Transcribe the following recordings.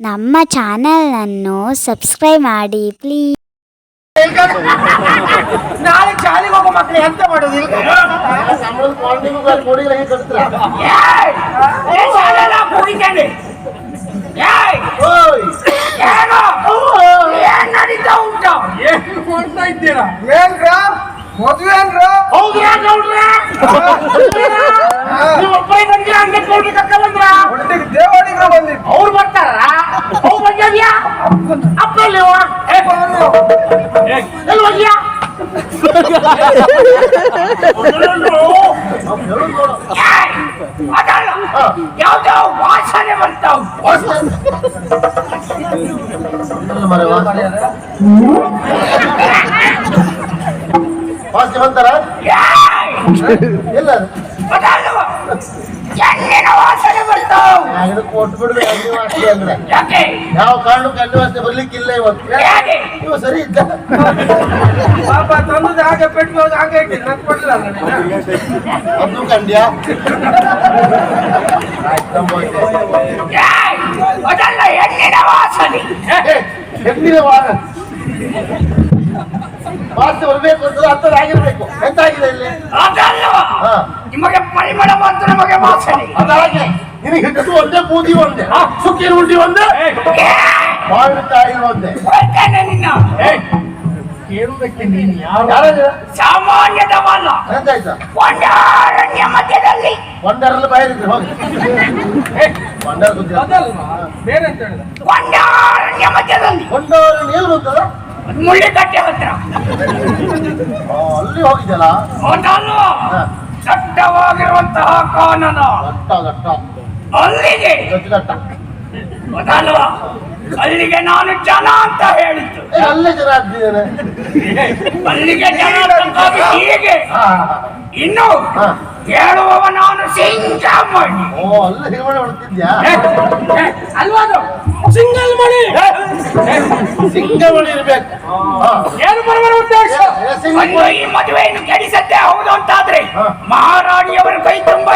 ನಮ್ಮ ಚಾನೆಲನ್ನು ಸಬ್ಸ್ಕ್ರೈಬ್ ಮಾಡಿ ಪ್ಲೀಸ್. ನಾಳೆ ಶಾಲೆಗೆ ಹೋಗೋ ಮಕ್ಕಳು ಎಂತ ಮಾಡೋದು? ನಡೀತಾ ಉಂಟು ಏನು ಮಾಡ್ತಾ ಇದ್ದೀರಾ? ಏನ್ರ ಮದುವೆ ಅಂದ್ರ ದೇವಾಡಿಗರು ಬಂದಿದ್ರು. ಅವ್ರು ಬರ್ತಾರ? ಅವ್ ಬಂದ್ಯಾ? ಅಪ್ಪ ಎಲ್ಲಿ ಹೋಗ್ಯಾ? ಯಾವ್ದಾವ ವಾಸನೆ ಬರ್ತಾವ. ವಾಸನೆ ಬಂತಾರ? ಎಲ್ಲ ವಾಸನೆ ಬರ್ತಾವ. ಕೊಟ್ಟು ಬಿಡುವೆ ಅಂದ್ರೆ ಯಾವ ಕಾರಣಕ್ಕೂ ಅಲ್ಲಿ ವಾಸನೆ ಬರ್ಲಿಕ್ಕಿಲ್ಲ. ಇವತ್ತು ನೀವು ಸರಿ ಇದ್ದ ಪಾಪ ತಂದದ ಹಾಗೆ ಪೆಟ್ಟು ಹಾಗೆ ಕೊಡ್ಲಿಲ್ಲ ಅದು ಕಂಡ್ಯಾ? ಅದಲ್ಲ ಹೆಣ್ಣಿನ ವಾಸನೆ. ಹೆಣ್ಣಿನ ವಾಸನೆ ಬರ್ಬೇಕು ಅಂತ ಅಂತದಾಗಿರ್ಬೇಕು. ಎಂತಾಗಿದೆ ಇಲ್ಲಿ? ಅದಲ್ವಾ ನಿಮಗೆ ಪರಿಮಳ ಮಾತ್ರ ನಮಗೆ ವಾಸನೆ. ಅದಾಗೆ ನಿನಗೆ ಹಿಟ್ಟು ಒಂದೇ, ಬೂದಿ ಒಂದೇ, ಸುಕ್ಕಿನ ಉಂಡಿ ಒಂದೇ, ಮಾವಿನ ಕಾಯಿ ಒಂದೇ. ನಿನ್ನ ಕೇಳುವುದಕ್ಕೆ ನೀನು ಯಾರು? ಸಾಮಾನ್ಯದವಲ್ಲ. ಎಂತಾಯ್ತಾ? ಕೊಂಡಾರಣ್ಯ ಮಧ್ಯದಲ್ಲಿ ಕೊಂಡರಲ್ಲಿ ಬಾಯಿರಿದ್ರು ಹೋಗಿ ಕೊಂಡಾರ ಬೇರೆ ಅಂತ ಹೇಳಿದ. ಕೊಂಡಾರಣ್ಯ ಮಧ್ಯದಲ್ಲಿ ಕೊಂಡಾರಣ್ಯ ಏನು ಅಂತದ? ಮುಳ್ಳಿಕಟ್ಟೆ ಹತ್ರ ಅಲ್ಲಿ ಹೋಗಿದ್ದಲ್ಲ. ದಟ್ಟವಾಗಿರುವಂತಹ ಕಾನನ ದಟ್ಟ ಅಲ್ಲಿಗೆ ದಟ್ಟ ಗೊತ್ತಲ್ವಾ? ಅಲ್ಲಿಗೆ ನಾನು ಜನ ಅಂತ ಹೇಳಿದ್ದು. ಅಲ್ಲೇ ಜನ ಆಗ್ತಿದ್ದೇನೆ. ಅಲ್ಲಿಗೆ ಜನ ಹೀಗೆ ಇನ್ನು ಹೇಳುವವ ನಾನು ಸಿಂಗಮಣಿ. ಅಲ್ಲಿ ಹಿರಮಣಿ ಹೊಡ್ತಿದ್ಯಾ? ಅಲ್ವಾದು ಸಿಂಗಲ್ಮಣಿ. ಸಿಂಗಮಣಿ ಇರ್ಬೇಕು. ಏನು ಬರಬರ ಉದ್ದೇಶ? ಈ ಮದುವೆಯನ್ನು ಕೆಡಿಸತ್ತೆ ಹೌದು ಅಂತಾದ್ರೆ ಮಹಾರಾಣಿಯವರ ಕೈ ತುಂಬ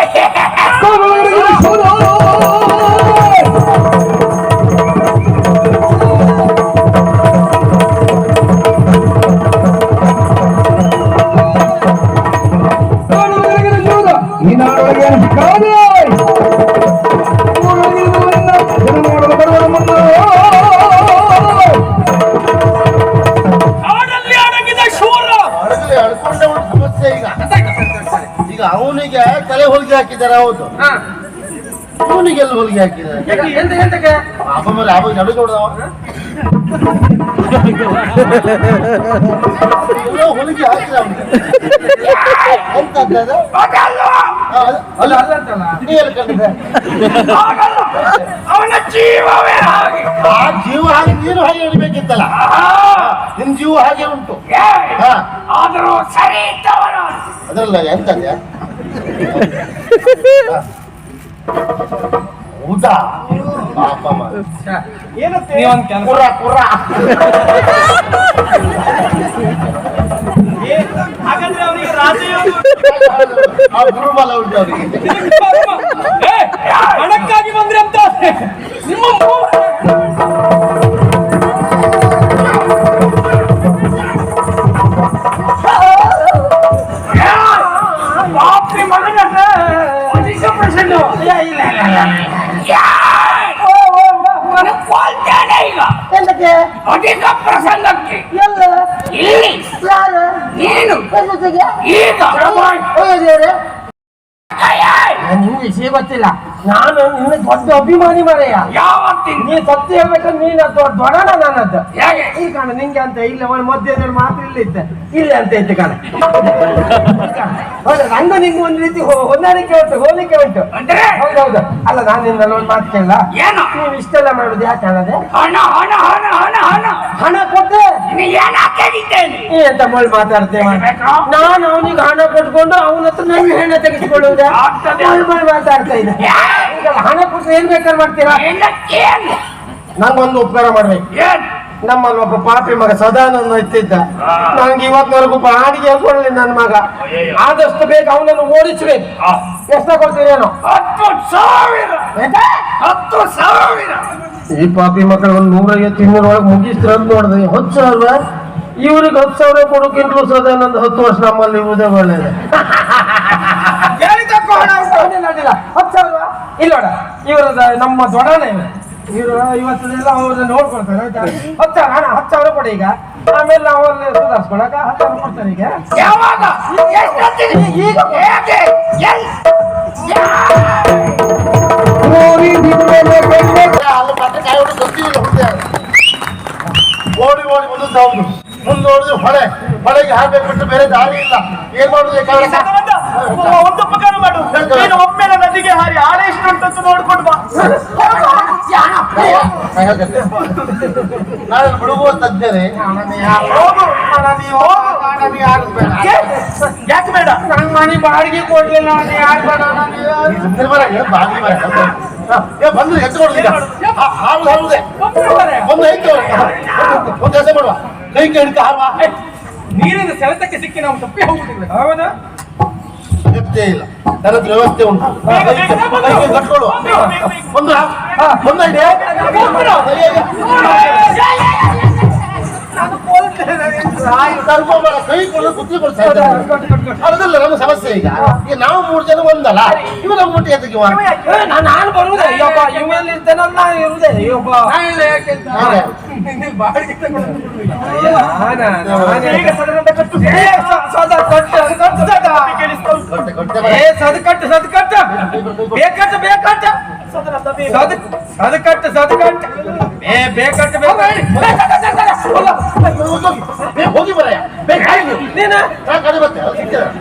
ಈಗ ಅವನಿಗೆ ತಲೆ ಹೊಲಿಗೆ ಹಾಕಿದ್ದಾರೆ. ಹೌದು, ಅವನಿಗೆಲ್ಲ ಹೊಲಿಗೆ ಹಾಕಿದ್ದಾರೆ. ಅಪ್ಪ ಮೇಲೆ ಅವಾಗ ನಡು ನೋಡ್ದವ ಹೊಲಿಗೆ ಹಾಕಿದ ಅವನ ಜೀವವೇ ಹಾಗೆ. ಆ ಜೀವ ಹಾಗೆ ನೀನು ಹಾಗೆ ಹೇಳ್ಬೇಕಿತ್ತಲ್ಲ. ನಿನ್ ಜೀವ ಹಾಗೆ ಉಂಟು. ಆದರೂ ಸರಿ ಇದ್ದವರ ಅದರಲ್ಲ ಎಂತದ್ಯಾ? ಊಟ ಪಾಪ ಕುರ ಕುರ ಹಾಗಾದ್ರೆ ಅವನಿಗೆ ರಾಜಯೋಗ ಆ ಗುರುಬಲ ಉಂಟು ಅವರಿಗೆ. ಹಣಕ್ಕಾಗಿ ಬಂದ್ರೆ ಅಂತ ನಿಮ್ಮ ಅಧಿಕ ಪ್ರಸಂಗಕ್ಕೆ ಇಲ್ಲಿ ನೀನು ಈಗ ನಿಮ್ಗೆ ವಿಷಯ ಗೊತ್ತಿಲ್ಲ. ನಾನು ನಿನ್ನ ದೊಡ್ಡ ಅಭಿಮಾನಿ ಮರೆಯ. ಯಾವತ್ತಿನ ನೀ ಸತ್ಯ ಹೇಳ್ಬೇಕಂದ್ರೆ ನೀನು ದೊಡ್ಡಣ ನನ್ನದ್ದು. ಹೇಗೆ ಈ ಕಾಣ ನಿಂಗೆ ಅಂತ ಇಲ್ಲ ಮಧ್ಯದಲ್ಲಿ ಮಾತ್ರ ಇಲ್ಲಿ ಇದ್ದೆ ಇಲ್ಲಿ ಅಂತ ಇದ್ದೆ ಕಾಣ. ಹೌದು, ನಂದು ನಿಂಗೆ ಒಂದು ರೀತಿ ಹೊಂದಾಣಿಕೆ ಉಂಟು, ಹೋಲಿಕೆ ಉಂಟು. ಹೌದೌದು. ಅಲ್ಲ, ನಾನು ನಿನ್ನಲ್ಲಿ ಒಂದು ಮಾತು ಕೇಳಲ್ಲ. ಏನು ನೀವು ಇಷ್ಟೆಲ್ಲ ಮಾಡುದು ಯಾಕೆ? ಅನ್ನದೆ ಹಣ ಹಣ ಹಣ ಹಣ ಹಣ ಹಣ ಕೊಟ್ಟೆ ನೀ ಎಂತ ಮೊಳ್ಳು ಮಾತಾಡ್ತೇವೆ. ನಾನು ಅವನಿಗೆ ಹಣ ಕೊಟ್ಕೊಂಡು ಅವನ ಹತ್ರ ನಂಗೆ ಹೆಣ್ಣ ತೆಗೆದುಕೊಳ್ಳುವುದೇ ಮಾತಾಡ್ತಾ ಇದ್ದೆ. ಹಣ ಕೊಟ್ಟು ಏನ್ ಬೇಕಾದ್ರೆ ಮಾಡ್ತೀರಾ? ನಂಗೊಂದು ಉಪಕಾರ ಮಾಡ್ಬೇಕು. ನಮ್ಮಲ್ಲಿ ಒಬ್ಬ ಪಾಪಿ ಮಗ ಸದಾನಂದ ಇತ್ತಿದ್ದ. ನಂಗೆ ಇವತ್ತಿನವರೆಗೂ ಬಾಡಿಗೆ ಕೊಡ್ಲಿ ನನ್ನ ಮಗ. ಆದಷ್ಟು ಬೇಗ ಅವನನ್ನು ಓಡಿಸ್ಬೇಕು. ಎಷ್ಟು ಕೊಡ್ತೀರೇನೋ? 10,000. ಈ ಪಾಪಿ ಮಕ್ಕಳು ಒಂದು 150 ತಿಂಗಳೊಳಗೆ ಮುಗಿಸ್ತಾರೆ ಅಂತ ನೋಡಿದೆ. 10,000 ಇವ್ರಿಗೆ 10,000 ಕೊಡೋಕ್ಕಿಂತಲೂ ಸದಾನಂದ 10 ವರ್ಷ ನಮ್ಮಲ್ಲಿ ಇರುವುದೇ ಒಳ್ಳೇದು. 10,000 ಇಲ್ಲೋಡ ಇವರದ ನಮ್ಮ ದೊಡ್ಡನೇ ಇವರು ಇವತ್ತದೆಲ್ಲ ಅವ್ರನ್ನ ನೋಡ್ಕೊಳ್ತಾರೆ ಆಯ್ತಾ. 10,000 ಕೊಡಿ ಈಗ. ಆಮೇಲೆ ನಾವು ಅಲ್ಲಿ ಸುಧಾರಿಸ್ಕೊಳಕ 10,000 ಕೊಡ್ತಾರೆ ಈಗ. ಯಾವಾಗ ಈಗ ಅಲ್ಲಿ ಮತ್ತೆ ಕಾಯಿ ಹೊಡಿ ಗೊತ್ತಿಲ್ಲ ಹುಡುಗ ಓಡಿ ಮುಂದೆ ಹೌದು ಮುಂದೆ ನೋಡಿದ್ರೆ ಹೊಳೆಗೆ ಹಾಕ್ಬೇಕು ಬೇರೆ ದಾರಿ ಇಲ್ಲ. ಏನ್ ಮಾಡುದು? ಒಂದು ಉಪಕಾರ ಮಾಡು, ನೀನು ಒಮ್ಮೆಲೆ ನದಿಗೆ ಹಾರಿ ಆಳೆ ಎಷ್ಟು ಉಂಟಂತ ನೋಡ್ಕೊಂಡು ಬಾ. ನಾನು ಬಿಡುವ ತಜ್ಞರೇ. ಯಾಕೆ ಬೇಡ? ನಂಗೆ ಮನೆ ಬಾಡಿಗೆ ಕೊಡ್ಲಿಲ್ಲ. ಬಂದ್ರೆ ಹೆಚ್ಚು ಕೊಡುದಿಲ್ಲ. ಹಾರುದೆ ಒಂದು ಐತೆ ಒಂದು ಕೆಲಸ ಮಾಡುವ, ಕೈ ಹಿಡಿಕ ಹಾರುವ. ನೀರಿನ ಸೆಳೆತಕ್ಕೆ ಸಿಕ್ಕಿ ನಾವು ತಪ್ಪಿ ಹೋಗುದಿಲ್ಲ. ಹೌದಾ? ವ್ಯವಸ್ಥೆ ಇಲ್ಲ, ನನ್ನ ಹತ್ರ ವ್ಯವಸ್ಥೆ ಉಂಟು. ಕಟ್ಕೊಳ್ಳುವ ಒಂದು ಐಡಿಯಾ ಕೈ ಕೊಳ್ಳು ಕುತ್ತಿ ಕೊಡ್ತಾ ಅದಲ್ಲ ನಮ್ಮ ಸಮಸ್ಯೆ. ಈಗ ನಾವು 3 ಜನ ಒಂದಲ್ಲ, ಇವ ನಮ್ಮ ಮುಟ್ಟಿ ಎತ್ತಕ್ಕೆ ನಾನು ಬರುವುದೇ ಇವೆಲ್ಲಿ ಇರ್ತೇನಲ್ಲ ಇರುವುದೇ ಹೋಗಿ ಬರ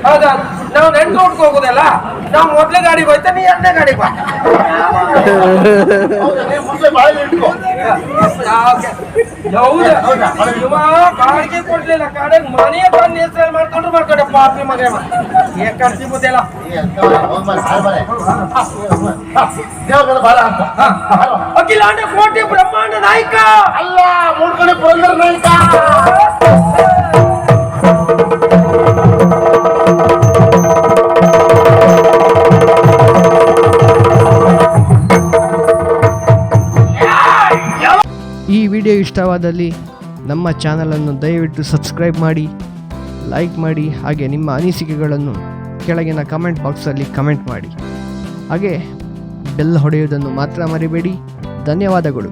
ಹೌದಾ? ನಾವು ನೆಂಟು ಹುಡ್ಕ ಹೋಗುದಲ್ಲ. ನಾವು ಮೊದ್ಲೇ ಗಾಡಿಗೆ ಹೋಯ್ತಾ, ನೀ 2ನೇ ಗಾಡಿಗೆ ಬಾ. ಬಾಡಿಗೆ ಕೊಡ್ಲಿಲ್ಲ ಕಾಡೆ ಮನೆಯ ಬಂದು ಹೆಸರು ಮಾಡ್ಕೊಂಡ್ರೆ ಪಾಪಿ ಮಗ ಸಿಗುದಿಲ್ಲ. ಅಖಿಲಾಂಡ ಕೋಟಿ ಬ್ರಹ್ಮಾಂಡ ನಾಯಕ ಅಲ್ಲ, 3 ಕಡೆ ಪುರಂದರ ನಾಯಕ. ಈ ವಿಡಿಯೋ ಇಷ್ಟವಾದಲ್ಲಿ ನಮ್ಮ ಚಾನಲನ್ನು ದಯವಿಟ್ಟು ಸಬ್ಸ್ಕ್ರೈಬ್ ಮಾಡಿ, ಲೈಕ್ ಮಾಡಿ, ಹಾಗೆ ನಿಮ್ಮ ಅನಿಸಿಕೆಗಳನ್ನು ಕೆಳಗಿನ ಕಮೆಂಟ್ ಬಾಕ್ಸಲ್ಲಿ ಕಮೆಂಟ್ ಮಾಡಿ. ಹಾಗೆ ಬೆಲ್ ಹೊಡೆಯುವುದನ್ನು ಮಾತ್ರ ಮರಿಬೇಡಿ. ಧನ್ಯವಾದಗಳು.